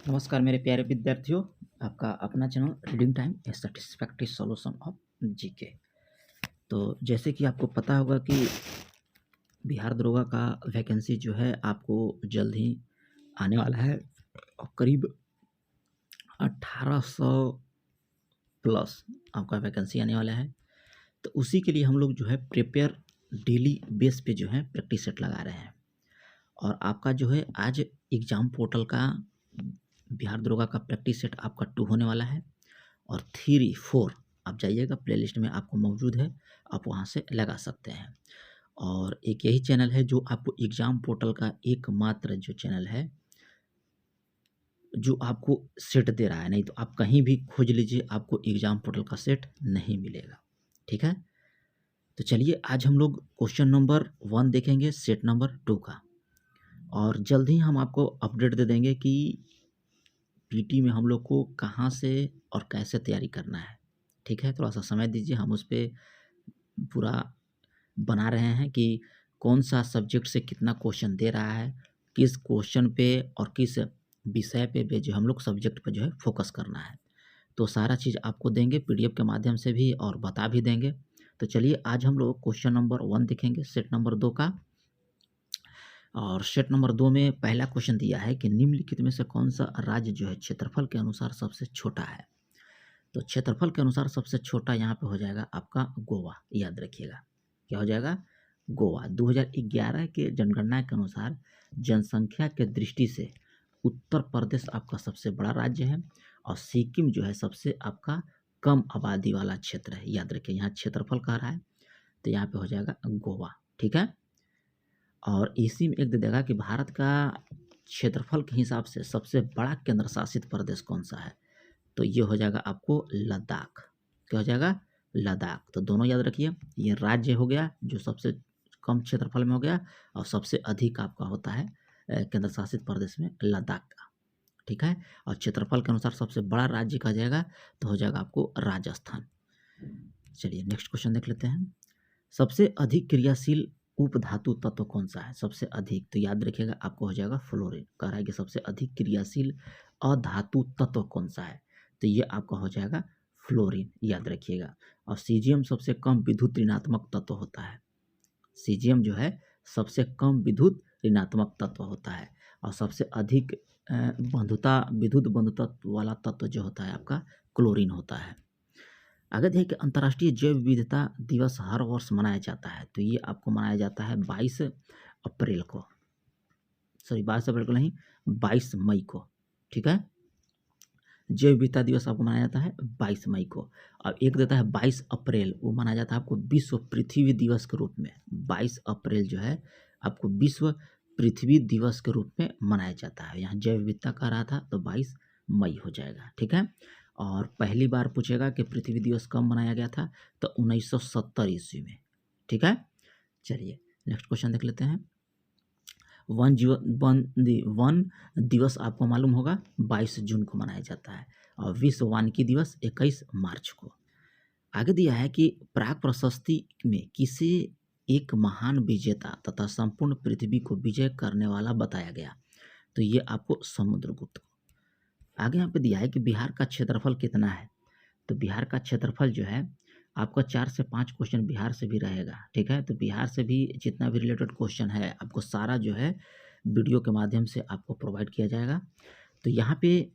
नमस्कार मेरे प्यारे विद्यार्थियों, आपका अपना channel reading time A satisfactory solution of GK. तो जैसे कि आपको पता होगा कि बिहार दरोगा का वैकेंसी जो है आपको जल्द ही आने वाला है और करीब 1800 प्लस आपका वैकेंसी आने वाला है। तो उसी के लिए हम लोग जो है प्रिपेयर डेली बेस पे जो है प्रैक्टिस सेट लगा रहे हैं। और आपका जो है आज एग्ज़ाम पोर्टल का बिहार दरोगा का प्रैक्टिस सेट आपका 2 होने वाला है और 3, 4 आप जाइएगा, प्लेलिस्ट में आपको मौजूद है, आप वहाँ से लगा सकते हैं। और एक यही चैनल है जो आपको एग्ज़ाम पोर्टल का एकमात्र जो चैनल है, जो आपको सेट दे रहा है, नहीं तो आप कहीं भी खोज लीजिए, आपको एग्ज़ाम पोर्टल का सेट नहीं मिलेगा। ठीक है? तो चलिए आज हम लोग क्वेश्चन नंबर 1 देखेंगे सेट नंबर 2 का। और जल्द ही हम आपको अपडेट दे देंगे कि पीटी में हम लोग को कहाँ से और कैसे तैयारी करना है। ठीक है? थोड़ा-सा समय दीजिए, हम उस पे पूरा बना रहे हैं कि कौन-सा सब्जेक्ट से कितना क्वेश्चन दे रहा है, किस क्वेश्चन पे और किस विषय पे जो हम लोग सब्जेक्ट पे जो है फ़ोकस करना है। तो सारा चीज़ आपको देंगे पीडीएफ के माध्यम से भी और बता भी देंगे। तो चलिए आज हम लोग क्वेश्चन नंबर 1 देखेंगे सेट नंबर 2 का। और सेट नंबर 2 में पहला क्वेश्चन दिया है कि निम्नलिखित में से कौन-सा राज्य जो है क्षेत्रफल के अनुसार सबसे छोटा है? तो क्षेत्रफल के अनुसार सबसे छोटा यहाँ पे हो जाएगा आपका गोवा, याद रखिएगा। क्या हो जाएगा? गोवा। 2011 के जनगणना के अनुसार जनसंख्या के दृष्टि से उत्तर प्रदेश आपका सबसे बड़ा राज्य है और सिक्किम जो है सबसे आपका कम आबादी वाला क्षेत्र है। याद रखिए, यहाँ क्षेत्रफल कह रहा है, तो यहाँ पे हो जाएगा गोवा। ठीक है? और इसी में एक दे देगा कि भारत का क्षेत्रफल के हिसाब से सबसे बड़ा केंद्र शासित प्रदेश कौन-सा है? तो ये हो जाएगा आपको लद्दाख। क्या हो जाएगा? लद्दाख। तो दोनों याद रखिए, ये राज्य हो गया जो सबसे कम क्षेत्रफल में हो गया और सबसे अधिक आपका होता है केंद्र शासित प्रदेश में लद्दाख का। ठीक है? और क्षेत्रफल के अनुसार सबसे बड़ा राज्य कहा जाएगा तो हो जाएगा आपको राजस्थान। चलिए नेक्स्ट क्वेश्चन देख लेते हैं। सबसे अधिक क्रियाशील उपधातु तत्व कौन-सा है? सबसे अधिक, तो याद रखिएगा आपको हो जाएगा फ्लोरीन। कह रहा है कि सबसे अधिक क्रियाशील अधातु तत्व कौन-सा है? तो ये आपका हो जाएगा फ्लोरीन, याद रखिएगा। और सीज़ियम सबसे कम विद्युत ऋणात्मक तत्व होता है। सीज़ियम जो है सबसे कम विद्युत ऋणात्मक तत्व होता है और सबसे अधिक विद्युत बंधुता वाला तत्व जो होता है आपका क्लोरीन होता है। आगे देखिए कि अंतर्राष्ट्रीय जैव विविधता दिवस हर वर्ष मनाया जाता है, तो ये आपको मनाया जाता है 22 अप्रैल को। सॉरी 22 अप्रैल को नहीं, 22 मई को। ठीक है? जैव विविधता दिवस आपको मनाया जाता है 22 मई को। अब एक देता है 22 अप्रैल, वो मनाया जाता है आपको विश्व पृथ्वी दिवस के रूप में। 22 अप्रैल जो है आपको विश्व पृथ्वी दिवस के रूप में मनाया जाता है। यहाँ जैव विविधता कह रहा था तो 22 मई हो जाएगा। ठीक है? और पहली बार पूछेगा कि पृथ्वी दिवस कब मनाया गया था? तो 1970 ईस्वी में। ठीक है? चलिए नेक्स्ट क्वेश्चन देख लेते हैं। वन दिवस आपको मालूम होगा 22 जून को मनाया जाता है और विश्व वानिकी दिवस 21 मार्च को। आगे दिया है कि प्राग प्रशस्ति में किसे एक महान विजेता तथा संपूर्ण पृथ्वी को विजय करने वाला बताया गया? तो ये आपको समुद्रगुप्त को। आगे यहाँ पे दिया है कि बिहार का क्षेत्रफल कितना है? तो बिहार का क्षेत्रफल जो है आपका 4 से 5 क्वेश्चन बिहार से भी रहेगा। ठीक है? तो बिहार से भी जितना भी रिलेटेड क्वेश्चन है आपको सारा जो है वीडियो के माध्यम से आपको प्रोवाइड किया जाएगा। तो यहाँ पे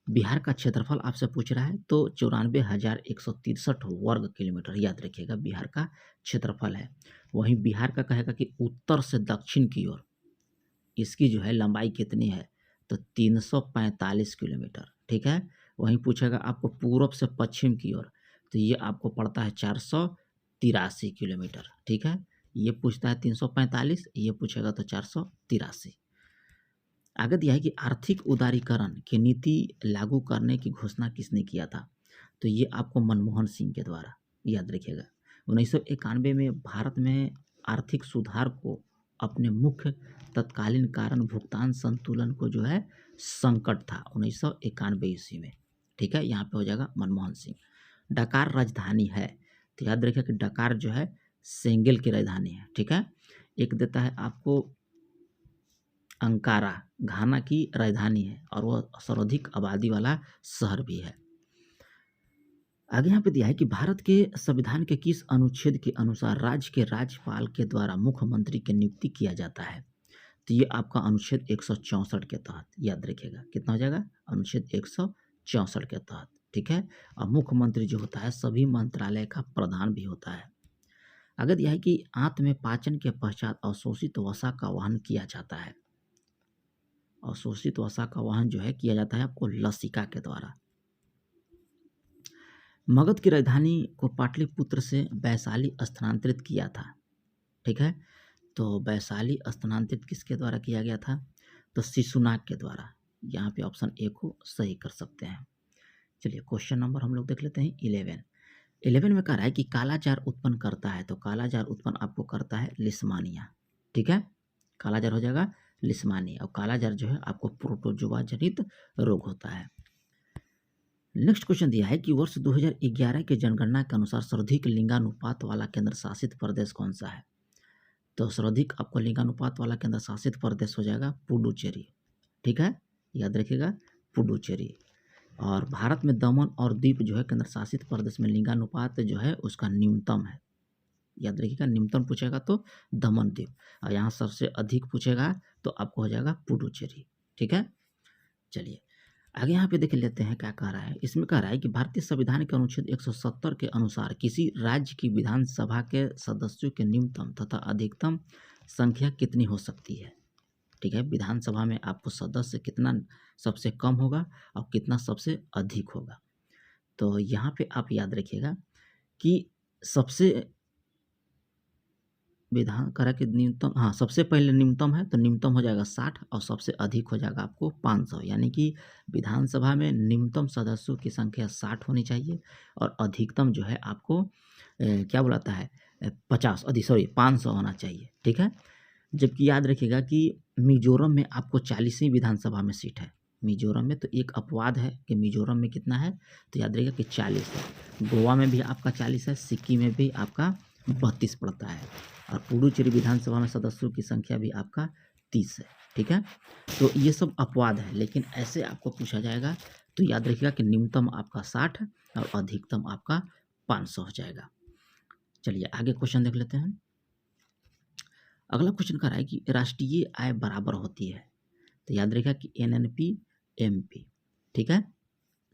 बिहार का क्षेत्रफल आपसे पूछ रहा है तो 94,163 वर्ग किलोमीटर, याद रखिएगा बिहार का क्षेत्रफल है। वहीं बिहार का कहेगा कि उत्तर से दक्षिण की ओर इसकी जो है लंबाई कितनी है? तो 345 किलोमीटर। ठीक है? वहीं पूछेगा आपको पूर्व से पश्चिम की ओर, तो ये आपको पड़ता है 483 किलोमीटर। ठीक है? ये पूछता है 345, ये पूछेगा तो 483। आगे दिया है कि आर्थिक उदारीकरण की नीति लागू करने की घोषणा किसने किया था? तो ये आपको मनमोहन सिंह के द्वारा, याद रखिएगा। 1991 में भारत में आर्थिक सुधार को अपने मुख्य तत्कालीन कारण भुगतान संतुलन को जो है संकट था 1991 ईस्वी में। ठीक है? यहाँ पे हो जाएगा मनमोहन सिंह। डकार राजधानी है, तो याद रखिए कि डकार जो है सेंगेल की राजधानी है। ठीक है? एक देता है आपको अंकारा घाना की राजधानी है और वह सर्वाधिक आबादी वाला शहर भी है। आगे यहाँ पे दिया है कि भारत के संविधान के किस अनुच्छेद के अनुसार राज्य के राज्यपाल के द्वारा मुख्यमंत्री की नियुक्ति किया जाता है? तो ये आपका अनुच्छेद 164 के तहत याद रखिएगा। कितना हो जाएगा? अनुच्छेद 164 के तहत। ठीक है। और मुख्यमंत्री जो होता है सभी मंत्रालय का प्रधान भी होता है। आगे दिया है कि आंत में पाचन के पश्चात अवशोषित वसा का वहन किया जाता है। अवशोषित वसा का वहन जो है किया जाता है आपको लसिका के द्वारा। मगध की राजधानी को पाटलिपुत्र से वैशाली स्थानांतरित किया था। ठीक है। तो वैशाली स्थानांतरित किसके द्वारा किया गया था? तो शिशुनाग के द्वारा। यहाँ पे ऑप्शन ए को सही कर सकते हैं। चलिए क्वेश्चन नंबर हम लोग देख लेते हैं 11 में कह रहा है कि कालाजार उत्पन्न करता है। तो कालाजार उत्पन्न आपको करता है लिस्मानिया। ठीक है। कालाजार हो जाएगा लिस्मानिया और कालाजार जो है आपको प्रोटोजोआ जनित रोग होता है। नेक्स्ट क्वेश्चन दिया है कि वर्ष 2011 की जनगणना के अनुसार सर्वाधिक लिंगानुपात वाला केंद्र शासित प्रदेश कौन सा है? तो सर्वाधिक आपको लिंगानुपात वाला केंद्र शासित प्रदेश हो जाएगा पुडुचेरी। ठीक है। याद रखिएगा पुडुचेरी। और भारत में दमन और दीव जो है केंद्र शासित प्रदेश में लिंगानुपात जो है उसका न्यूनतम है। याद रखिएगा न्यूनतम पूछेगा तो दमन दीव और यहाँ सबसे अधिक पूछेगा तो आपको हो जाएगा पुडुचेरी। ठीक है। चलिए आगे यहाँ पे देख लेते हैं क्या कह रहा है। इसमें कह रहा है कि भारतीय संविधान के अनुच्छेद 170 के अनुसार किसी राज्य की विधानसभा के सदस्यों के न्यूनतम तथा अधिकतम संख्या कितनी हो सकती है? ठीक है। विधानसभा में आपको सदस्य कितना सबसे कम होगा और कितना सबसे अधिक होगा। तो यहाँ पे आप याद रखिएगा कि सबसे विधान करा के न्यूनतम, हाँ सबसे पहले न्यूनतम है तो न्यूनतम हो जाएगा 60 और सबसे अधिक हो जाएगा आपको 500। यानी कि विधानसभा में न्यूनतम सदस्यों की संख्या 60 होनी चाहिए और अधिकतम जो है आपको क्या बुलाता है 500 होना चाहिए। ठीक है। जबकि याद रखिएगा कि मिजोरम में आपको 40वीं विधानसभा में सीट है। मिजोरम में तो एक अपवाद है कि मिजोरम में कितना है तो याद रखिएगा कि 40 है। गोवा में भी आपका 40 है, सिक्किम में भी आपका 32 पड़ता है और पुडुचेरी विधानसभा में सदस्यों की संख्या भी आपका 30 है। ठीक है। तो ये सब अपवाद है लेकिन ऐसे आपको पूछा जाएगा तो याद रखिएगा कि न्यूनतम आपका 60 और अधिकतम आपका 500 हो जाएगा। चलिए आगे क्वेश्चन देख लेते हैं। अगला क्वेश्चन कह रहा है कि राष्ट्रीय आय बराबर होती है। तो याद रखिएगा कि NNP MP। ठीक है।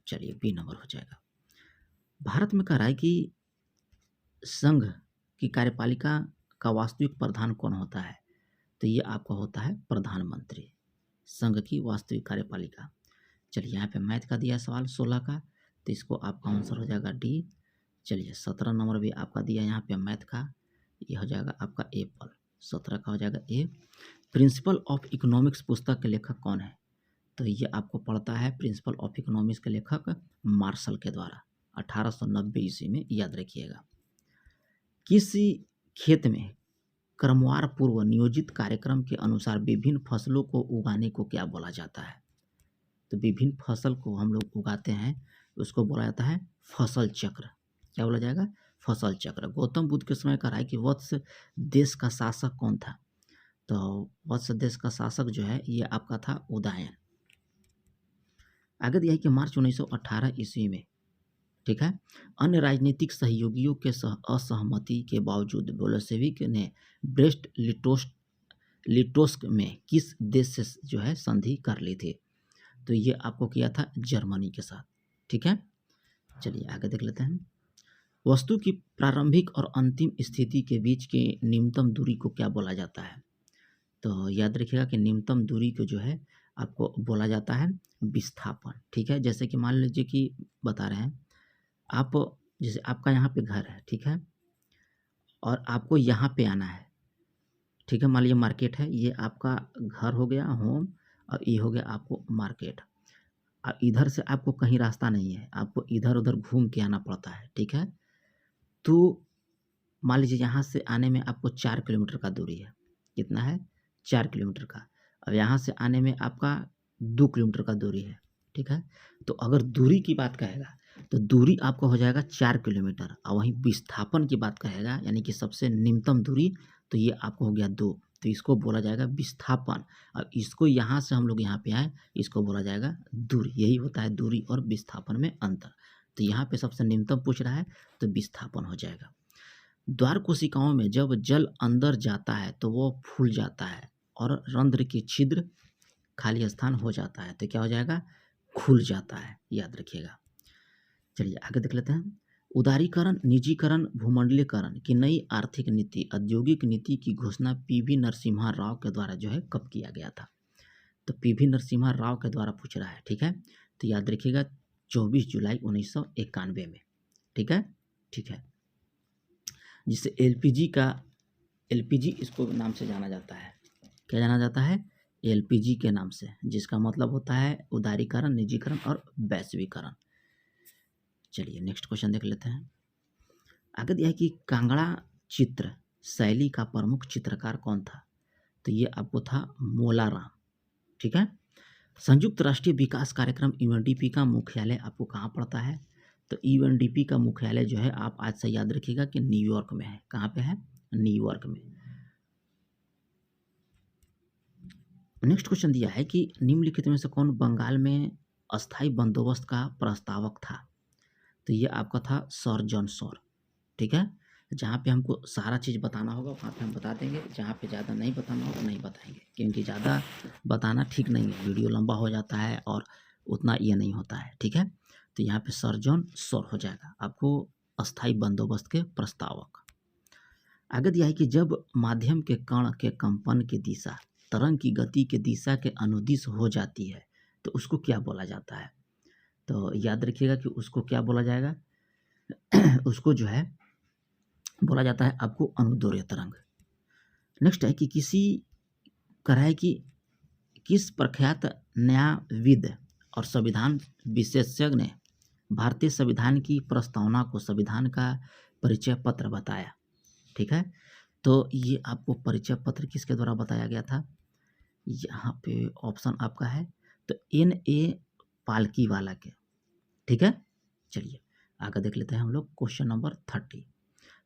चलिए बी नंबर हो जाएगा। भारत में कह रहा है कि संघ की कार्यपालिका का वास्तविक प्रधान कौन होता है? तो ये आपका होता है प्रधानमंत्री। संघ की वास्तविक कार्यपालिका। चलिए यहाँ पे मैथ का दिया सवाल 16 का तो इसको आपका आंसर हो जाएगा डी। चलिए 17 नंबर भी आपका दिया यहाँ पे मैथ का, ये हो जाएगा आपका एप्पल। 17 का हो जाएगा ए। प्रिंसिपल ऑफ इकोनॉमिक्स पुस्तक के लेखक कौन है? तो ये आपको पढ़ता है प्रिंसिपल ऑफ इकोनॉमिक्स के लेखक मार्शल के द्वारा 1890 ईस्वी में। याद रखिएगा। किसी खेत में क्रमवार पूर्व नियोजित कार्यक्रम के अनुसार विभिन्न फसलों को उगाने को क्या बोला जाता है? तो विभिन्न फसल को हम लोग उगाते हैं उसको बोला जाता है फसल चक्र। क्या बोला जाएगा? फसल चक्र। गौतम बुद्ध के समय का राय कि वत्स देश का शासक कौन था? तो वत्स देश का शासक जो है ये आपका था उदयन। आगे दिया है कि मार्च 1918 ईस्वी में, ठीक है, अन्य राजनीतिक सहयोगियों के असहमति के बावजूद बोल्शेविक ने ब्रेस्ट लिटोस्क में किस देश से जो है संधि कर ली थी? तो ये आपको किया था जर्मनी के साथ। ठीक है। चलिए आगे देख लेते हैं। वस्तु की प्रारंभिक और अंतिम स्थिति के बीच की न्यूनतम दूरी को क्या बोला जाता है? तो याद रखिएगा कि न्यूनतम दूरी को जो है आपको बोला जाता है विस्थापन। ठीक है। जैसे कि मान लीजिए कि बता रहे हैं आप, जैसे आपका यहाँ पे घर है, ठीक है, और आपको यहाँ पे आना है। ठीक है। मान लीजिए मार्केट है, ये आपका घर हो गया होम और ये हो गया आपको मार्केट। और इधर से आपको कहीं रास्ता नहीं है, आपको इधर उधर घूम के आना पड़ता है। ठीक है। तो मान लीजिए यहाँ से आने में आपको 4 किलोमीटर का दूरी है। कितना है? 4 किलोमीटर का। अब यहाँ से आने में आपका 2 किलोमीटर का दूरी है। ठीक है। तो अगर दूरी की बात कहेगा तो दूरी आपका हो जाएगा 4 किलोमीटर और वहीं विस्थापन की बात कहेगा यानी कि सबसे न्यूनतम दूरी तो ये आपको हो गया 2। तो इसको बोला जाएगा विस्थापन। अब इसको यहाँ से हम लोग यहाँ पे आए, इसको बोला जाएगा दूरी। यही होता है दूरी और विस्थापन में अंतर। तो यहाँ पे सबसे निम्नतम पूछ रहा है तो विस्थापन हो जाएगा। द्वार कोशिकाओं में जब जल अंदर जाता है तो वो फूल जाता है और रंध्र की छिद्र खाली स्थान हो जाता है, तो क्या हो जाएगा, खुल जाता है, याद रखिएगा। चलिए आगे देख लेते हैं। उदारीकरण, निजीकरण, भूमंडलीकरण की नई आर्थिक नीति, औद्योगिक नीति की घोषणा पीवी नरसिम्हा राव के द्वारा जो है कब किया गया था? तो पीवी नरसिम्हा राव के द्वारा पूछ रहा है, ठीक है। तो याद रखिएगा 24 जुलाई 1991 में, ठीक है, ठीक है। जिसे एलपीजी इसको नाम से जाना जाता है। क्या जाना जाता है? एलपीजी के नाम से, जिसका मतलब होता है उदारीकरण, निजीकरण और वैश्वीकरण। चलिए नेक्स्ट क्वेश्चन देख लेते हैं। आगे दिया है कि कांगड़ा चित्र शैली का प्रमुख चित्रकार कौन था? तो ये आपको था मोलाराम, ठीक है। संयुक्त राष्ट्रीय विकास कार्यक्रम यूएनडीपी का मुख्यालय आपको कहाँ पड़ता है? तो यूएनडीपी का मुख्यालय जो है आप आज से याद रखिएगा कि न्यूयॉर्क में है। कहाँ पे है? न्यूयॉर्क में। नेक्स्ट क्वेश्चन दिया है कि निम्नलिखित में से कौन बंगाल में अस्थायी बंदोबस्त का प्रस्तावक था? तो ये आपका था सर जॉन सॉर, ठीक है। जहाँ पे हमको सारा चीज़ बताना होगा वहाँ पे हम बता देंगे, जहाँ पे ज़्यादा नहीं बताना होगा नहीं बताएंगे, क्योंकि ज़्यादा बताना ठीक नहीं है, वीडियो लंबा हो जाता है और उतना ये नहीं होता है, ठीक है। तो यहाँ पे सर जॉन सॉर हो जाएगा आपको अस्थायी बंदोबस्त के प्रस्तावक। आगे दिया है कि जब माध्यम के कण के कंपन की दिशा तरंग की गति के दिशा के अनुदिश हो जाती है तो उसको क्या बोला जाता है? तो याद रखिएगा कि उसको क्या बोला जाएगा उसको जो है बोला जाता है आपको अनुदैर्घ्य तरंग। नेक्स्ट है कि किस प्रख्यात न्यायविद और संविधान विशेषज्ञ ने भारतीय संविधान की प्रस्तावना को संविधान का परिचय पत्र बताया? ठीक है, तो ये आपको परिचय पत्र किसके द्वारा बताया गया था? यहाँ पे ऑप्शन आपका है तो N.A. पालकीवाला के, ठीक है। चलिए आगे देख लेते हैं हम लोग क्वेश्चन नंबर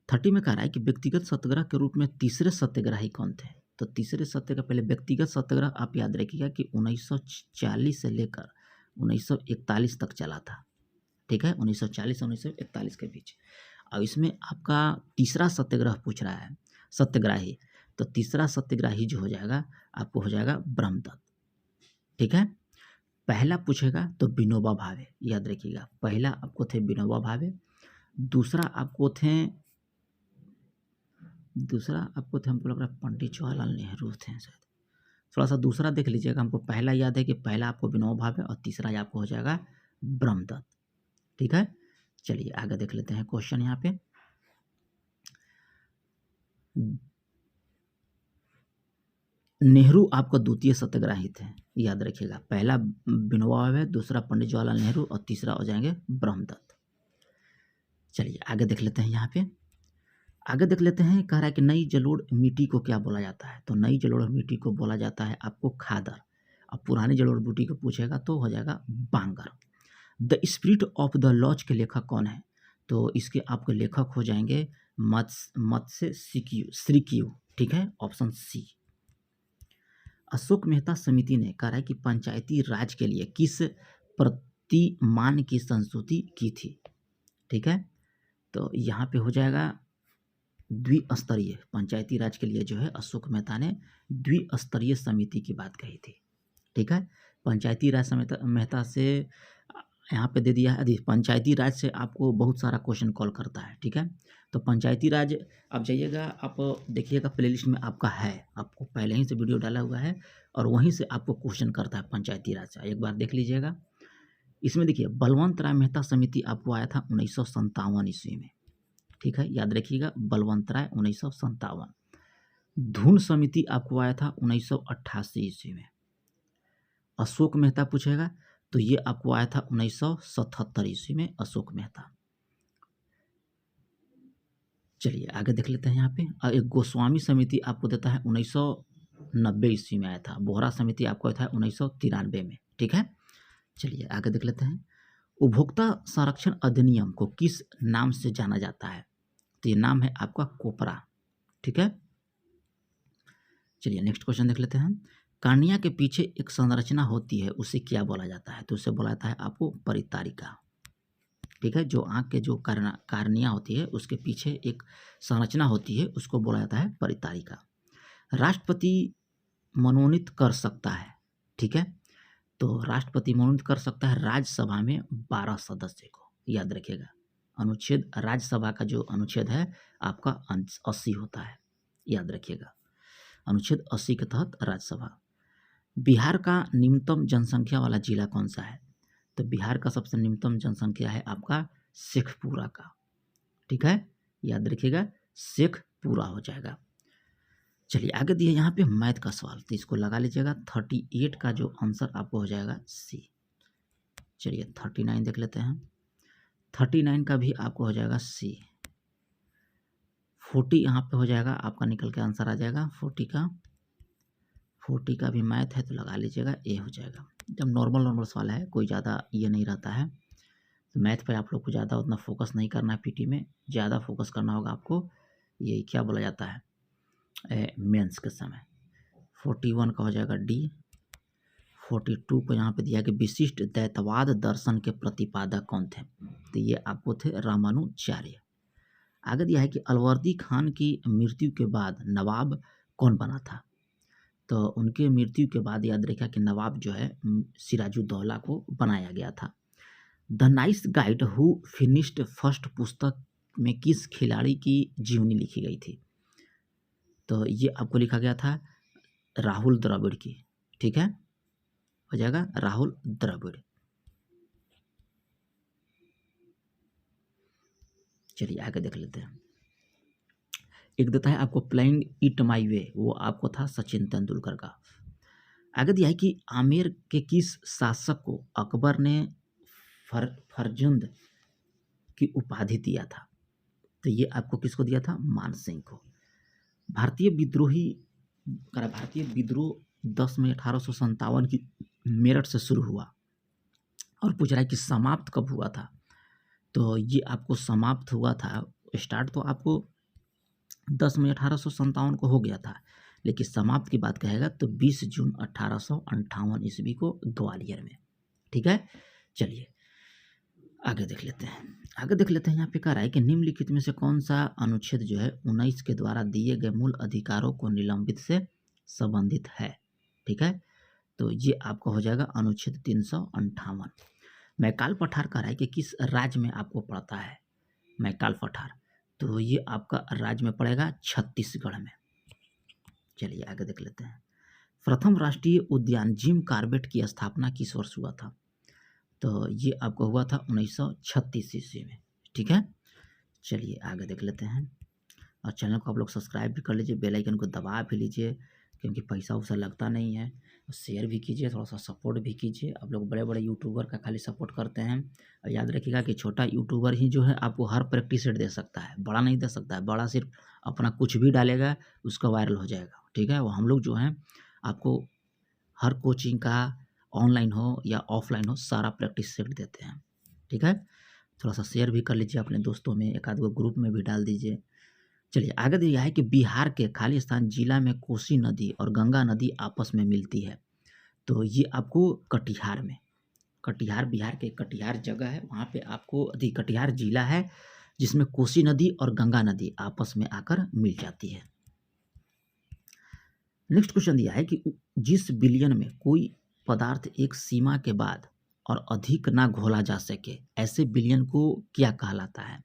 30 में कह रहा है कि व्यक्तिगत सत्याग्रह के रूप में तीसरे सत्याग्रही कौन थे? तो तीसरे सत्याग्रह, पहले व्यक्तिगत सत्याग्रह आप याद रखिएगा कि 1940 से लेकर 1941 तक चला था, ठीक है, 1940 से 1941 के बीच। अब इसमें आपका तीसरा सत्याग्रह पूछ रहा है, सत्याग्रही, तो तीसरा सत्याग्रही जो हो जाएगा आपको हो जाएगा ब्रह्मदत्त, ठीक है। पहला पूछेगा तो विनोबा भावे, याद रखिएगा, पहला आपको थे विनोबा भावे, दूसरा आपको थे हमको लग रहा है पंडित जवाहरलाल नेहरू थे शायद, थोड़ा सा दूसरा देख लीजिएगा। हमको पहला याद है कि पहला आपको विनोबा भावे और तीसरा आपको हो जाएगा ब्रह्मदत्त, ठीक है। चलिए आगे देख लेते हैं क्वेश्चन यहाँ पे। नेहरू आपका द्वितीय सत्याग्रही थे, याद रखिएगा, पहला विनोबा भावे, दूसरा पंडित जवाहरलाल नेहरू और तीसरा हो जाएंगे ब्रह्मदत्त। चलिए आगे देख लेते हैं यहाँ पे, आगे देख लेते हैं। कह रहा है कि नई जलोढ़ मिट्टी को क्या बोला जाता है? तो नई जलोढ़ मिट्टी को बोला जाता है आपको खादर। अब पुरानी जलोढ़ मिट्टी को पूछेगा तो हो जाएगा बांगर। The spirit of the laws के लेखक कौन है? तो इसके आपके लेखक हो जाएंगे मत्स्य श्रीक्यू, ठीक है, ऑप्शन सी। अशोक मेहता समिति ने कहा है कि पंचायती राज के लिए किस प्रतिमान की संस्तुति की थी? ठीक है, तो यहाँ पे हो जाएगा द्विस्तरीय, पंचायती राज के लिए जो है अशोक मेहता ने द्विस्तरीय समिति की बात कही थी, ठीक है। पंचायती राज मेहता से यहाँ पे दे दिया है, पंचायती राज से आपको बहुत सारा क्वेश्चन कॉल करता है, ठीक है। तो पंचायती राज आप जाइएगा, आप देखिएगा प्लेलिस्ट में आपका है, आपको पहले ही से वीडियो डाला हुआ है और वहीं से आपको क्वेश्चन करता है पंचायती राज से, एक बार देख लीजिएगा। इसमें देखिए बलवंत राय मेहता समिति आपको आया था 1957 ईस्वी में, ठीक है, याद रखिएगा, बलवंत राय 1957। धून समिति आपको आया था 1988 ईस्वी में। अशोक मेहता पूछेगा तो ये आपको आया था 1977 ईस्वी में, अशोक मेहता। चलिए आगे देख लेते हैं यहाँ पे। एक गोस्वामी समिति आपको देता है 1990 ईस्वी में आया था। बोहरा समिति आपको आया था 1993 में, ठीक है। चलिए आगे देख लेते हैं। उपभोक्ता संरक्षण अधिनियम को किस नाम से जाना जाता है? तो ये नाम है आपका कोपरा, ठीक है। चलिए नेक्स्ट क्वेश्चन देख लेते हैं। कार्निया के पीछे एक संरचना होती है, उसे क्या बोला जाता है? तो उसे बोला जाता है आपको परितारिका। ठीक है, जो आँख के जो कार्निया होती है उसके पीछे एक संरचना होती है, उसको बोला जाता है परितारिका। राष्ट्रपति मनोनीत कर सकता है, ठीक है, तो राष्ट्रपति मनोनीत कर सकता है राज्यसभा में 12 सदस्य को, याद रखिएगा। अनुच्छेद राज्यसभा का जो अनुच्छेद है आपका 80 होता है, याद रखिएगा। अनुच्छेद 80 के तहत राज्यसभा। बिहार का निम्नतम जनसंख्या वाला जिला कौन सा है? तो बिहार का सबसे निम्नतम जनसंख्या है आपका शेखपुरा का, ठीक है, याद रखिएगा, शेखपुरा हो जाएगा। चलिए आगे दिए यहाँ पे मैथ का सवाल, तो इसको लगा लीजिएगा। 38 का जो आंसर आपको हो जाएगा सी। चलिए 39 देख लेते हैं। 39 का भी आपको हो जाएगा सी। 40 यहाँ पे हो जाएगा आपका, निकल के आंसर आ जाएगा 40 का भी मैथ है तो लगा लीजिएगा, ए हो जाएगा। जब नॉर्मल सवाल है, कोई ज़्यादा ये नहीं रहता है, तो मैथ पे आप लोग को ज़्यादा उतना फोकस नहीं करना है। पीटी में ज़्यादा फोकस करना होगा आपको, ये क्या बोला जाता है मेंस के समय। 41 का हो जाएगा डी। 42 को यहाँ पे दिया कि विशिष्ट द्वैतवाद दर्शन के प्रतिपादक कौन थे? तो ये आपको थे रामानुजाचार्य। आगे दिया है कि अलवर्दी खान की मृत्यु के बाद नवाब कौन बना था? तो उनके मृत्यु के बाद याद रखा कि नवाब जो है सिराजुद्दौला को बनाया गया था। The nice guide who finished first पुस्तक में किस खिलाड़ी की जीवनी लिखी गई थी? तो ये आपको लिखा गया था राहुल द्रविड़ की, ठीक है, हो जाएगा राहुल द्रविड़। चलिए आगे देख लेते हैं। एक देता है आपको प्लेइंग इट माई वे, वो आपको था सचिन तेंदुलकर का। आगे दिया है कि आमेर के किस शासक को अकबर ने फरजंद की उपाधि दिया था? तो ये आपको किसको दिया था? मान सिंह को। भारतीय विद्रोह 10 मई 1857 की मेरठ से शुरू हुआ और पूछ रहा है कि समाप्त कब हुआ था? तो ये आपको समाप्त हुआ था, स्टार्ट तो आपको 10 मई 1857 को हो गया था, लेकिन समाप्त की बात कहेगा तो 20 जून 1858 ईस्वी को ग्वालियर में, ठीक है। चलिए आगे देख लेते हैं। यहाँ पे कह रहा है कि निम्नलिखित में से कौन सा अनुच्छेद जो है 19 के द्वारा दिए गए मूल अधिकारों को निलंबित से संबंधित है, ठीक है। तो ये आपका हो जाएगा अनुच्छेद 358। मैकाल पठार कह रहा है कि किस राज्य में आपको पड़ता है मैकाल पठार? तो ये आपका राज्य में पड़ेगा छत्तीसगढ़ में। चलिए आगे देख लेते हैं। प्रथम राष्ट्रीय उद्यान जिम कॉर्बेट की स्थापना किस वर्ष हुआ था? तो ये आपको हुआ था 1936 ईस्वी में, ठीक है। चलिए आगे देख लेते हैं। और चैनल को आप लोग सब्सक्राइब भी कर लीजिए, बेल आइकन को दबा भी लीजिए, क्योंकि पैसा वैसा लगता नहीं है। शेयर भी कीजिए, थोड़ा सा सपोर्ट भी कीजिए। आप लोग बड़े बड़े यूट्यूबर का खाली सपोर्ट करते हैं, और याद रखिएगा कि छोटा यूट्यूबर ही जो है आपको हर प्रैक्टिस सेट दे सकता है, बड़ा नहीं दे सकता है। बड़ा सिर्फ अपना कुछ भी डालेगा उसका वायरल हो जाएगा, ठीक है। वो हम लोग जो हैं आपको हर कोचिंग का ऑनलाइन हो या ऑफलाइन हो सारा प्रैक्टिस सेट देते हैं, ठीक है। थोड़ा सा शेयर भी कर लीजिए अपने दोस्तों में, एक आध गो ग्रुप में भी डाल दीजिए। चलिए आगे दिया है कि बिहार के खालिस्तान जिला में कोसी नदी और गंगा नदी आपस में मिलती है। तो ये आपको कटिहार में, कटिहार बिहार के कटिहार जगह है, वहाँ पे आपको कटिहार जिला है जिसमें कोसी नदी और गंगा नदी आपस में आकर मिल जाती है। नेक्स्ट क्वेश्चन दिया है कि जिस विलयन में कोई पदार्थ एक सीमा के बाद और अधिक ना घोला जा सके, ऐसे विलयन को क्या कहलाता है?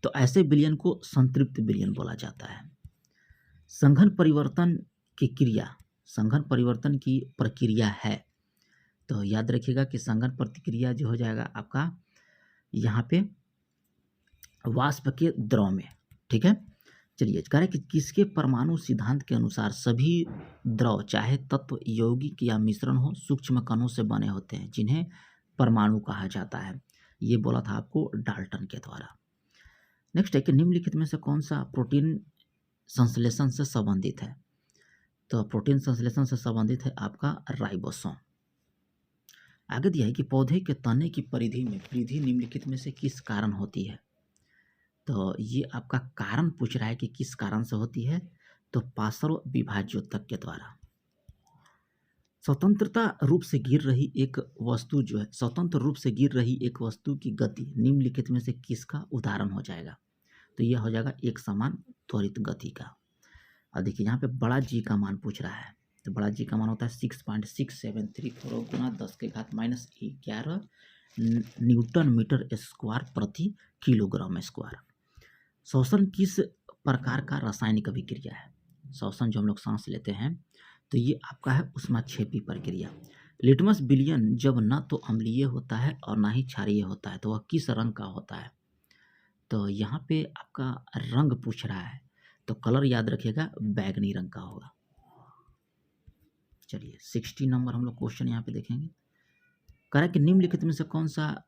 तो ऐसे विलयन को संतृप्त विलयन बोला जाता है। संघन परिवर्तन की प्रक्रिया है। तो याद रखिएगा कि संघन प्रतिक्रिया जो हो जाएगा आपका यहाँ पे वाष्प के द्रव में, ठीक है। चलिए कह रहे कि किसके परमाणु सिद्धांत के अनुसार सभी द्रव चाहे तत्व यौगिक या मिश्रण हो सूक्ष्म कणों से बने होते हैं, जिन्हें परमाणु कहा जाता है। ये बोला था आपको डाल्टन के द्वारा। नेक्स्ट है कि निम्नलिखित में से कौन सा प्रोटीन संश्लेषण से संबंधित है? तो प्रोटीन संश्लेषण से संबंधित है आपका राइबोसोम। आगे दिया है कि पौधे के तने की परिधि में वृद्धि निम्नलिखित में से किस कारण होती है? तो ये आपका कारण पूछ रहा है कि किस कारण से होती है। तो पार्श्व विभाज्योतक के द्वारा। स्वतंत्रता रूप से गिर रही एक वस्तु जो है, स्वतंत्र रूप से गिर रही एक वस्तु की गति निम्नलिखित में से किसका उदाहरण हो जाएगा? तो यह हो जाएगा एक समान त्वरित गति का। और देखिए यहाँ पे बड़ा जी का मान पूछ रहा है, तो बड़ा जी का मान होता है 6.6734 गुना 10 के घात -11 न्यूटन मीटर स्क्वायर प्रति किलोग्राम स्क्वायर। श्वसन किस प्रकार का रासायनिक अभिक्रिया है? श्वसन जो हम लोग सांस लेते हैं तो ये आपका है ऊष्माक्षेपी प्रक्रिया। लिटमस विलयन जब न तो अम्लीय होता है और ना ही क्षारीय होता है तो वह किस रंग का होता है? तो यहाँ पे आपका रंग पूछ रहा है, तो कलर याद रखिएगा बैगनी रंग का होगा। चलिए 60 नंबर हम लोग क्वेश्चन यहाँ पे देखेंगे। कह रहा है कि निम्नलिखित में से कौन सा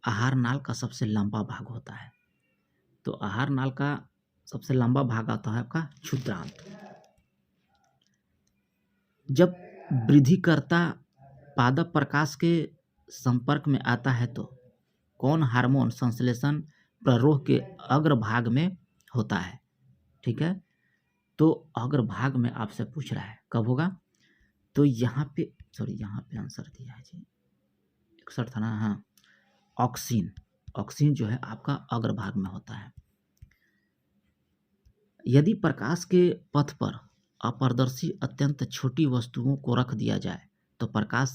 आहार नाल का सबसे लंबा भाग होता है? तो आहार नाल का सबसे लंबा भाग आता है आपका क्षुद्रांत। जब वृद्धिकर्ता पादप प्रकाश के संपर्क में आता है तो कौन हार्मोन संश्लेषण प्ररोह के अग्रभाग में होता है? ठीक है, तो अग्रभाग में आपसे पूछ रहा है कब होगा? तो यहाँ पे यहाँ पे आंसर दिया है जी 61 था ना। हाँ, ऑक्सीन जो है आपका अग्रभाग में होता है। यदि प्रकाश के पथ पर अपारदर्शी अत्यंत छोटी वस्तुओं को रख दिया जाए तो प्रकाश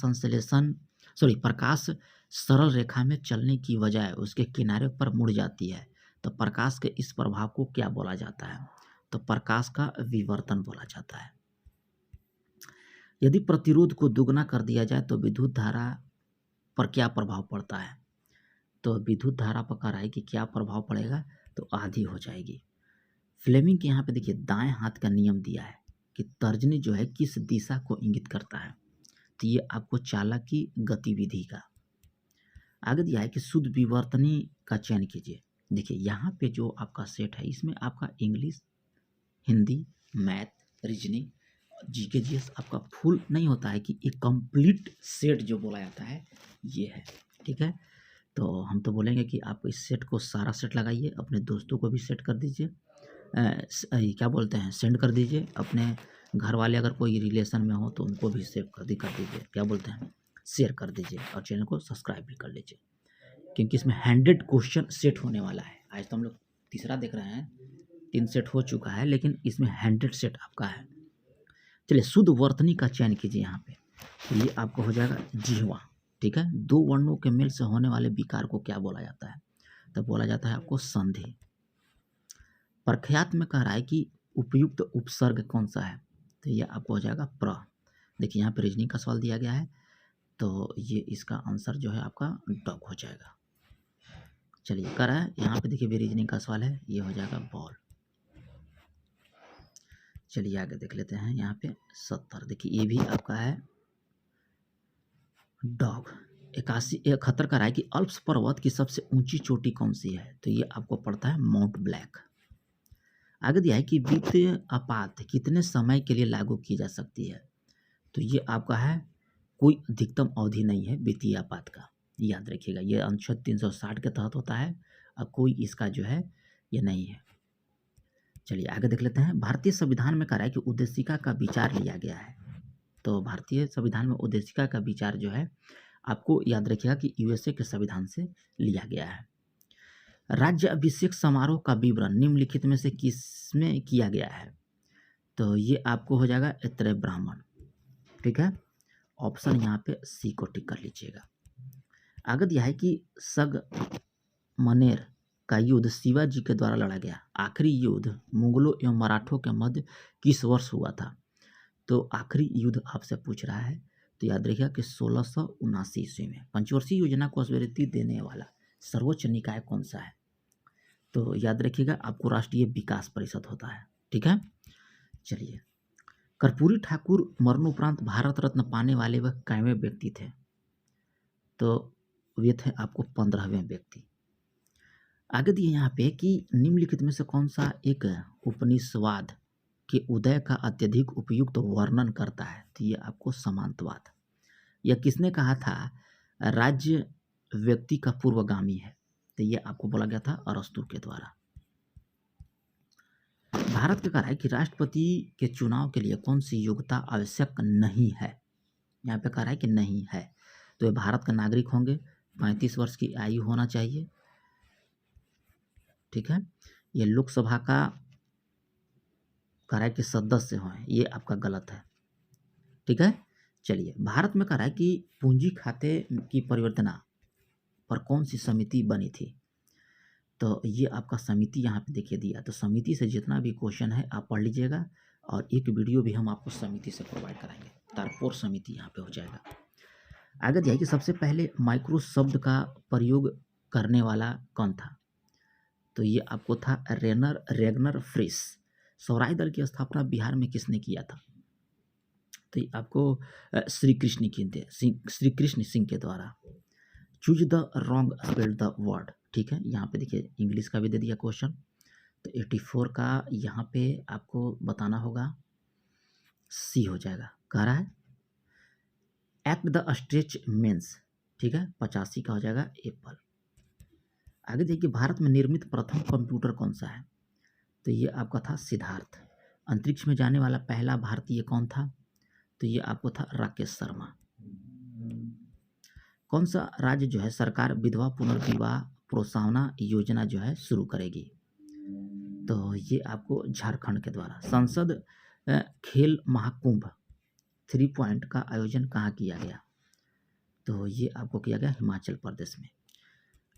सरल रेखा में चलने की बजाय उसके किनारे पर मुड़ जाती है, तो प्रकाश के इस प्रभाव को क्या बोला जाता है? तो प्रकाश का विवर्तन बोला जाता है। यदि प्रतिरोध को दुगना कर दिया जाए तो विद्युत धारा पर क्या प्रभाव पड़ता है? तो विद्युत धारा पर कह रहा है कि क्या प्रभाव पड़ेगा? तो आधी हो जाएगी। फ्लेमिंग के यहाँ पे देखिए दाएं हाथ का नियम दिया है कि तर्जनी जो है किस दिशा को इंगित करता है, तो ये आपको चालक की गतिविधि का। आगे दिया है कि शुद्ध विवर्तनी का चयन कीजिए। देखिए यहाँ पे जो आपका सेट है इसमें आपका English, Hindi, math, reasoning, GK GS आपका फुल नहीं होता है कि एक कंप्लीट सेट जो बोला जाता है ये है। ठीक है, तो हम तो बोलेंगे कि आप इस सेट को सारा सेट लगाइए, अपने दोस्तों को भी सेट कर दीजिए, क्या बोलते हैं सेंड कर दीजिए, अपने घर वाले अगर कोई रिलेशन में हो तो उनको भी सेव कर दीजिए, क्या बोलते हैं शेयर कर दीजिए, और चैनल को सब्सक्राइब भी कर लीजिए, क्योंकि इसमें 100 क्वेश्चन सेट होने वाला है। आज तो हम लोग तीसरा देख रहे हैं, 3 सेट हो चुका है, लेकिन इसमें 100 सेट आपका है। चलिए शुद्ध वर्तनी का चयन कीजिए यहाँ पे, तो ये आपको हो जाएगा जिह्वा। ठीक है, 2 वर्णों के मेल से होने वाले विकार को क्या बोला जाता है? तो बोला जाता है आपको संधि। प्रख्यात में कह रहा है कि उपयुक्त उपसर्ग कौन सा है? तो ये आपको हो जाएगा प्र। देखिए यहाँ पे रीजनिंग का सवाल दिया गया है, तो ये इसका आंसर जो है आपका डॉग हो जाएगा। चलिए कह रहा है यहाँ पे देखिए भी रीजनिंग का सवाल है, ये हो जाएगा बॉल। चलिए आगे देख लेते हैं यहाँ पे 70। देखिए ये भी आपका है डॉग। 71 का रहा है कि अल्प्स पर्वत की सबसे ऊंची चोटी कौन सी है? तो ये आपको पड़ता है माउंट ब्लैक। आगे दिया है कि वित्तीय आपात कितने समय के लिए लागू की जा सकती है? तो ये आपका है कोई अधिकतम अवधि नहीं है वित्तीय आपात का, याद रखिएगा, ये अनुच्छेद 360 के तहत होता है, अब कोई इसका जो है ये नहीं है। चलिए आगे देख लेते हैं। भारतीय संविधान में कहा है कि उद्देशिका का विचार लिया गया है, तो भारतीय संविधान में उद्देशिका का विचार जो है आपको याद रखिएगा कि यूएसए के संविधान से लिया गया है। राज्य अभिषेक समारोह का विवरण निम्नलिखित में से किसमें किया गया है? तो ये आपको हो जाएगा ऐतरेय ब्राह्मण। ठीक है, ऑप्शन यहाँ पे सी को टिक कर लीजिएगा। आगे दिया है कि सगमनेर का युद्ध शिवाजी के द्वारा लड़ा गया आखिरी युद्ध मुगलों एवं मराठों के मध्य किस वर्ष हुआ था? तो आखिरी युद्ध आपसे पूछ रहा है, तो याद रखिएगा कि 1679 ईस्वी में। पंचवर्षीय योजना को स्वीकृति देने वाला सर्वोच्च निकाय कौन सा है? तो याद रखिएगा आपको राष्ट्रीय विकास परिषद होता है। ठीक है, चलिए कर्पूरी ठाकुर मरणोपरांत भारत रत्न पाने वाले वह कैवें व्यक्ति थे? तो वे थे आपको 15वें व्यक्ति। आगे दिए यहाँ पे कि निम्नलिखित में से कौन सा एक उपनिषदवाद के उदय का अत्यधिक उपयुक्त वर्णन करता है? तो ये आपको समांतवाद। यह किसने कहा था राज्य व्यक्ति का पूर्वगामी है? तो ये आपको बोला गया था अरस्तु के द्वारा। भारत का कह रहा है कि राष्ट्रपति के चुनाव के लिए कौन सी योग्यता आवश्यक नहीं है। यहाँ पे कह रहा है कि नहीं है, तो ये भारत का नागरिक होंगे, 35 वर्ष की आयु होना चाहिए, ठीक है। ये लोकसभा का कह रहा है कि सदस्य हो, ये आपका गलत है, ठीक है। चलिए, भारत में कह रहा है कि पूंजी खाते की परिवर्तना पर कौन सी समिति बनी थी, तो ये आपका समिति यहाँ पे देखिए दिया। तो समिति से जितना भी क्वेश्चन है आप पढ़ लीजिएगा, और एक वीडियो भी हम आपको समिति से प्रोवाइड कराएंगे, तारपोर समिति यहाँ पे हो जाएगा। आगे दिया है कि सबसे पहले माइक्रो शब्द का प्रयोग करने वाला कौन था, तो ये आपको था रेगनर फ्रिस। स्वराज दल की स्थापना बिहार में किसने किया था, तो ये आपको श्री कृष्ण सिंह के द्वारा। Choose the wrong spell the word, ठीक है। यहाँ पे देखिए इंग्लिश का भी दे दिया क्वेश्चन, तो 84 का यहाँ पे आपको बताना होगा, सी हो जाएगा। कह रहा है एक्ट द स्ट्रेच मीन्स, ठीक है, 85 का हो जाएगा एप्पल। आगे देखिए, भारत में निर्मित प्रथम कंप्यूटर कौन सा है, तो ये आपका था सिद्धार्थ। अंतरिक्ष में जाने वाला पहला भारतीय कौन था, तो ये आपको था राकेश शर्मा। कौन सा राज्य जो है सरकार विधवा पुनर्विवाह प्रोत्साहन योजना जो है शुरू करेगी, तो ये आपको झारखंड के द्वारा। संसद खेल महाकुंभ 3 पॉइंट का आयोजन कहाँ किया गया, तो ये आपको किया गया हिमाचल प्रदेश में।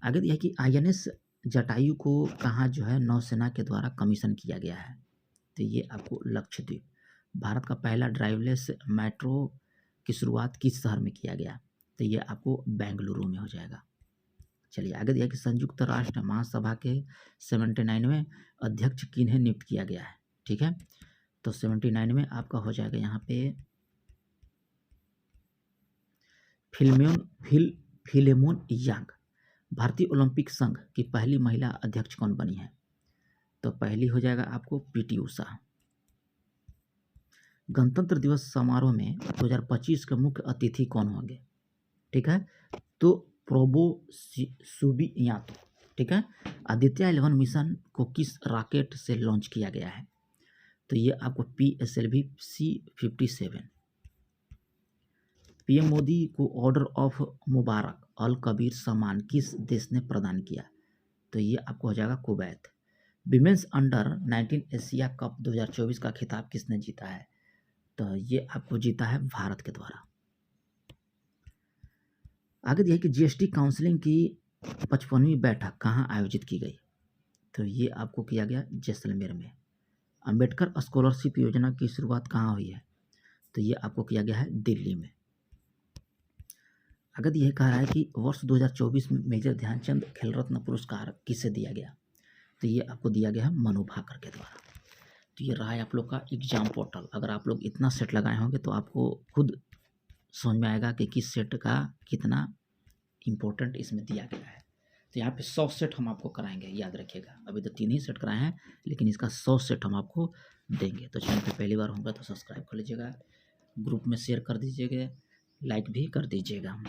आगे दिया है कि INS जटायु को कहाँ जो है नौसेना के द्वारा कमीशन किया गया है, तो ये आपको लक्षद्वीप। भारत का पहला ड्राइवलेस मेट्रो की शुरुआत किस शहर में किया गया, तो ये आपको बेंगलुरु में हो जाएगा। चलिए, आगे दिया कि संयुक्त राष्ट्र महासभा के 79वें अध्यक्ष किन्हें नियुक्त किया गया है, ठीक है। तो 79 में आपका हो जाएगा यहाँ पे फिलेमोन यांग। भारतीय ओलंपिक संघ की पहली महिला अध्यक्ष कौन बनी है, तो पहली हो जाएगा आपको PT उषा। गणतंत्र दिवस समारोह में 2025 के मुख्य अतिथि कौन होंगे, ठीक है, तो प्रोबो सुबियातो, ठीक है। आदित्य 11 मिशन को किस रॉकेट से लॉन्च किया गया है, तो ये आपको PSLV C-57। PM मोदी को ऑर्डर ऑफ मुबारक अल कबीर सम्मान किस देश ने प्रदान किया, तो ये आपको हो जाएगा Kuwait. Women's under 19 Asia cup 2024 का खिताब किसने जीता है, तो ये आपको जीता है भारत के द्वारा। आगे दिया है कि GST काउंसिलिंग की 55वीं बैठक कहाँ आयोजित की गई, तो ये आपको किया गया जैसलमेर में। अंबेडकर स्कॉलरशिप योजना की शुरुआत कहाँ हुई है, तो ये आपको किया गया है दिल्ली में। अगर यह कह रहा है कि वर्ष 2024 में मेजर ध्यानचंद खेल रत्न पुरस्कार किसे दिया गया, तो ये आपको दिया गया है मनु भाकर के द्वारा। तो ये रहा है आप लोग का एग्जाम पोर्टल। अगर आप लोग इतना सेट लगाए होंगे तो आपको खुद समझ में आएगा कि किस सेट का कितना इम्पोर्टेंट इसमें दिया गया है। तो यहाँ पे 100 सेट हम आपको कराएंगे, याद रखिएगा। अभी तो 3 ही सेट कराए हैं, लेकिन इसका 100 सेट हम आपको देंगे। तो चैनल पे पहली बार होगा तो सब्सक्राइब कर लीजिएगा, ग्रुप में शेयर कर दीजिएगा, लाइक भी कर दीजिएगा।